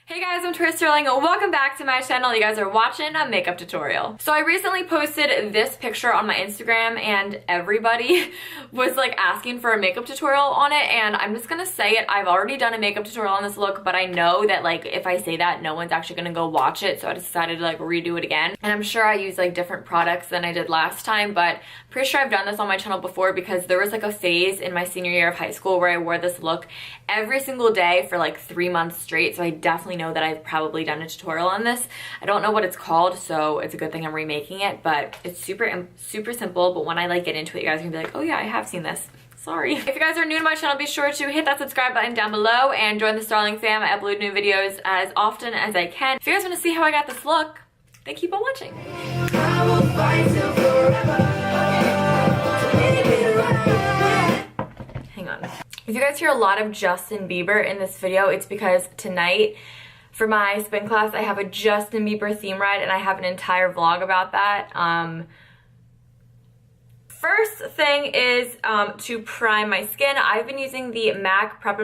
Hey guys, I'm Tori Sterling. Welcome back to my channel. You guys are watching a makeup tutorial. So I recently posted this picture on my Instagram and everybody was like asking for a makeup tutorial on it, and I'm just gonna say it. I've already done a makeup tutorial on this look, but I know that like if I say that, no one's actually gonna go watch it, so I decided to like redo it again. And I'm sure I use like different products than I did last time, but I'm pretty sure I've done this on my channel before because there was like a phase in my senior year of high school where I wore this look every single day for like 3 months straight, so I definitely know that I've probably done a tutorial on this. I don't know what it's called, so it's a good thing I'm remaking it, but it's super simple. But when I like get into it, you guys are gonna be like, oh yeah, I have seen this. Sorry. If you guys are new to my channel, be sure to hit that subscribe button down below and join the Starling fam. I upload new videos as often as I can. If you guys want to see how I got this look, then keep on watching. I will fight till forever. Hang on. If you guys hear a lot of Justin Bieber in this video, it's because tonight for my spin class I have a Justin Bieber theme ride and I have an entire vlog about that. First thing is to prime my skin. I've been using the MAC Prep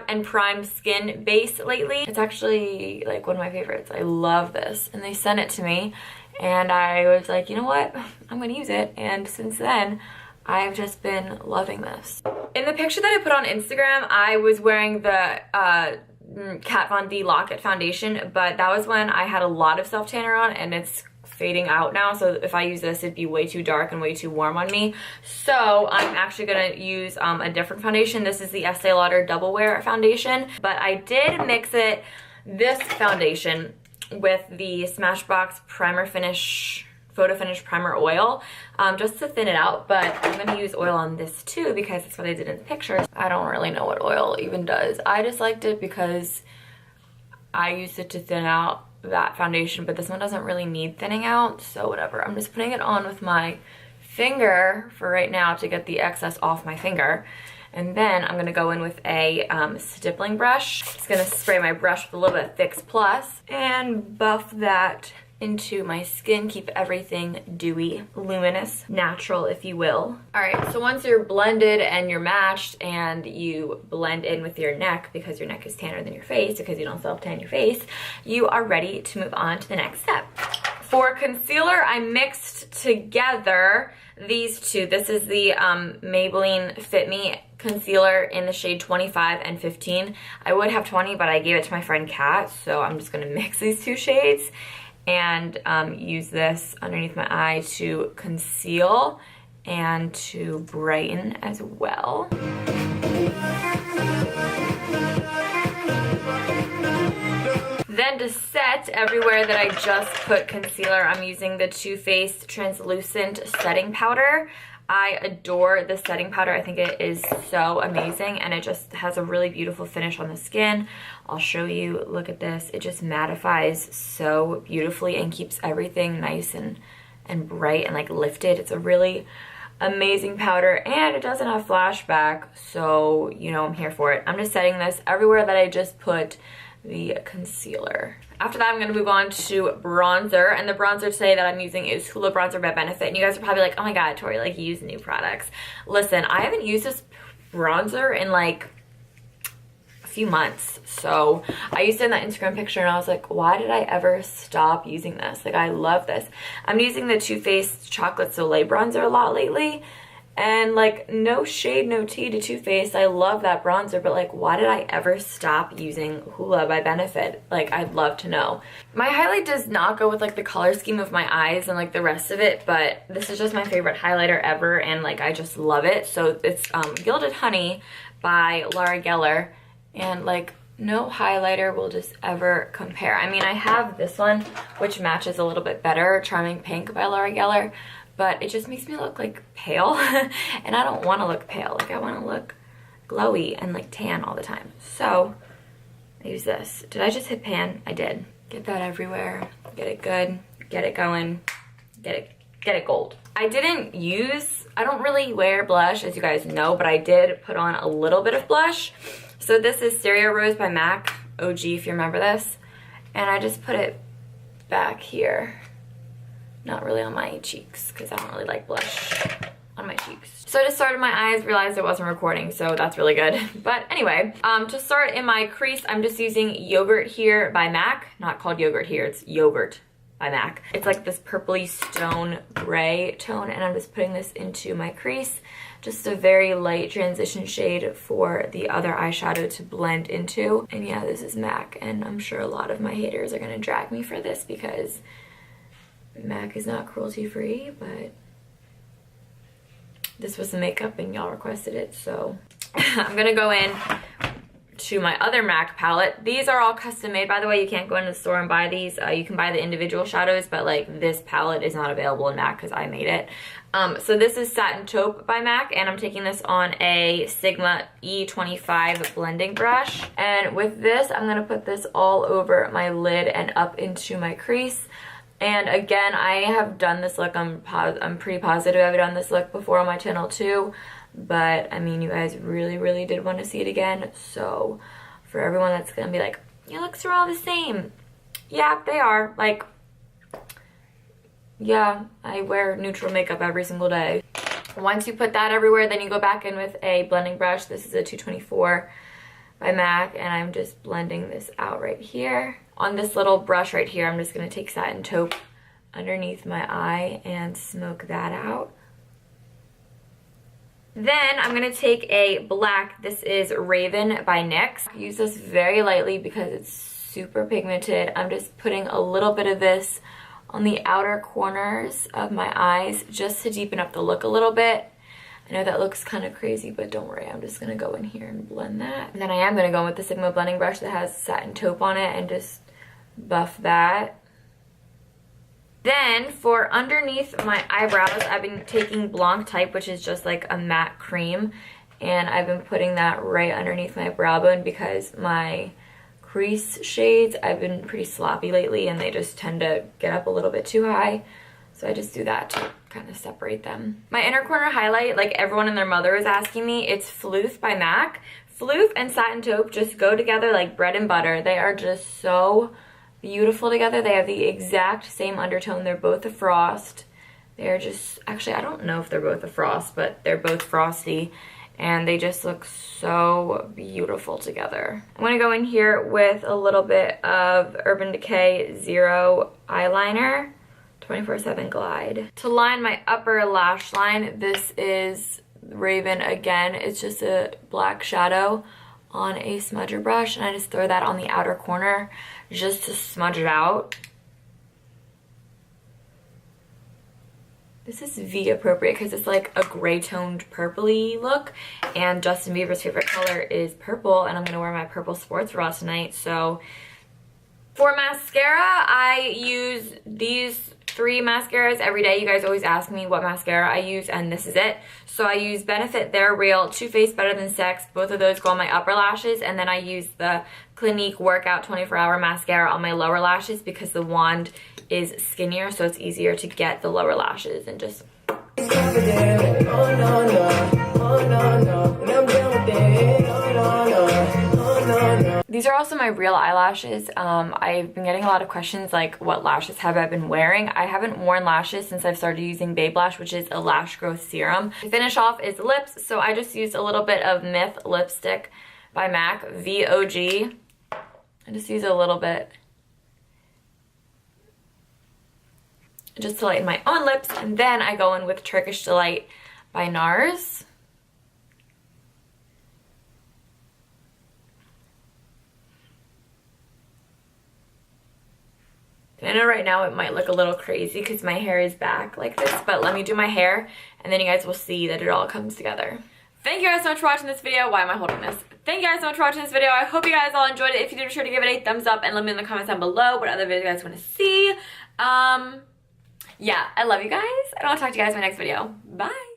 and Prime Skin Base lately. It's actually like one of my favorites. I love this, and they sent it to me and I was like, you know what, I'm gonna use it, and since then I've just been loving this. In the picture that I put on Instagram, I was wearing the Kat Von D Lock-It foundation, but that was when I had a lot of self-tanner on and it's fading out now, so if I use this it'd be way too dark and way too warm on me. So I'm actually gonna use a different foundation. This is the Estee Lauder Double Wear foundation, but I did mix this foundation with the Smashbox Primer Finish Photo Finish Primer Oil just to thin it out, but I'm gonna use oil on this too because that's what I did in the picture. I don't really know what oil even does. I just liked it because I used it to thin out that foundation, but this one doesn't really need thinning out, so whatever. I'm just putting it on with my finger for right now to get the excess off my finger, and then I'm gonna go in with a stippling brush. Just gonna spray my brush with a little bit of Fix Plus and buff that into my skin, keep everything dewy, luminous, natural, if you will. All right, so once you're blended and you're matched and you blend in with your neck, because your neck is tanner than your face, because you don't self-tan your face, you are ready to move on to the next step. For concealer, I mixed together these two. This is the Maybelline Fit Me concealer in the shade 25 and 15. I would have 20, but I gave it to my friend Kat, so I'm just gonna mix these two shades and use this underneath my eye to conceal and to brighten as well. Then to set everywhere that I just put concealer, I'm using the Too Faced Translucent Setting Powder. I adore this setting powder. I think it is so amazing, and it just has a really beautiful finish on the skin. I'll show you. Look at this. It just mattifies so beautifully and keeps everything nice and bright and like lifted. It's a really amazing powder, and it doesn't have flashback, so you know I'm here for it. I'm just setting this everywhere that I just put the concealer. After that, I'm going to move on to bronzer, and the bronzer today that I'm using is Hoola Bronzer by Benefit, and you guys are probably like, oh my god, Tori, like you use new products. Listen, I haven't used this bronzer in like a few months, so I used it in that Instagram picture and I was like, why did I ever stop using this? Like, I love this. I'm using the Too Faced Chocolate Soleil bronzer a lot lately, and like, no shade, no tea to Too Faced. I love that bronzer, but like, why did I ever stop using Hoola by Benefit? Like, I'd love to know. My highlight does not go with like the color scheme of my eyes and like the rest of it, but this is just my favorite highlighter ever, and like, I just love it. So it's Gilded Honey by Laura Geller, and like, no highlighter will just ever compare. I mean, I have this one, which matches a little bit better, Charming Pink by Laura Geller, but it just makes me look like pale and I don't want to look pale. Like, I want to look glowy and like tan all the time. So I use this. Did I just hit pan? I did. Get that everywhere. Get it good. Get it going. Get it gold. I don't really wear blush, as you guys know, but I did put on a little bit of blush. So this is Stereo Rose by MAC, OG if you remember this. And I just put it back here. Not really on my cheeks, because I don't really like blush on my cheeks. So I just started my eyes, realized it wasn't recording, so that's really good. But anyway, to start in my crease, I'm just using Yogurt Here by MAC. Not called Yogurt Here, it's Yogurt by MAC. It's like this purpley stone gray tone, and I'm just putting this into my crease. Just a very light transition shade for the other eyeshadow to blend into. And yeah, this is MAC, and I'm sure a lot of my haters are gonna drag me for this because MAC is not cruelty free, but this was the makeup and y'all requested it, so I'm gonna go in to my other MAC palette. These are all custom made, by the way. You can't go into the store and buy these. You can buy the individual shadows, but like this palette is not available in MAC because I made it. So this is Satin Taupe by MAC, and I'm taking this on a Sigma E25 blending brush. And with this, I'm gonna put this all over my lid and up into my crease. And again, I have done this look. I'm pretty positive I've done this look before on my channel too. But I mean, you guys really did want to see it again. So for everyone that's gonna be like, your looks are all the same. Yeah, they are. Like, yeah, I wear neutral makeup every single day. Once you put that everywhere, then you go back in with a blending brush. This is a 224 by MAC, and I'm just blending this out right here. On this little brush right here, I'm just gonna take Satin Taupe underneath my eye and smoke that out. Then I'm gonna take a black, this is Raven by NYX. I use this very lightly because it's super pigmented. I'm just putting a little bit of this on the outer corners of my eyes just to deepen up the look a little bit. I know that looks kind of crazy, but don't worry, I'm just gonna go in here and blend that. And then I am gonna go with the Sigma blending brush that has Satin Taupe on it and just buff that. Then for underneath my eyebrows, I've been taking Blanc Type, which is just like a matte cream, and I've been putting that right underneath my brow bone because my crease shades, I've been pretty sloppy lately and they just tend to get up a little bit too high. So I just do that to kind of separate them. My inner corner highlight, like everyone and their mother is asking me, it's Floof by MAC. Floof and Satin Taupe just go together like bread and butter. They are just so beautiful together. They have the exact same undertone. They're both a frost. They're just, actually, I don't know if they're both a frost, but they're both frosty. And they just look so beautiful together. I'm gonna go in here with a little bit of Urban Decay Zero eyeliner, 24/7 Glide. To line my upper lash line, this is Raven again. It's just a black shadow on a smudger brush, and I just throw that on the outer corner just to smudge it out. This is V appropriate because it's like a gray toned purpley look, and Justin Bieber's favorite color is purple, and I'm gonna wear my purple sports bra tonight. So for mascara, I use these 3 mascaras every day. You guys always ask me what mascara I use, and this is it. So I use Benefit They're Real, Too Faced Better Than Sex. Both of those go on my upper lashes, and then I use the Clinique Workout 24-Hour Mascara on my lower lashes because the wand is skinnier, so it's easier to get the lower lashes and just... These are also my real eyelashes. I've been getting a lot of questions like, what lashes have I been wearing? I haven't worn lashes since I've started using Babe Lash, which is a lash growth serum. To finish off is lips, so I just used a little bit of Myth lipstick by MAC, VOG. I just use a little bit just to lighten my own lips, and then I go in with Turkish Delight by NARS. I know right now it might look a little crazy because my hair is back like this, but let me do my hair and then you guys will see that it all comes together. Thank you guys so much for watching this video. Why am I holding this? Thank you guys so much for watching this video. I hope you guys all enjoyed it. If you did, be sure to give it a thumbs up and let me know in the comments down below what other videos you guys want to see. Yeah, I love you guys, and I'll talk to you guys in my next video. Bye!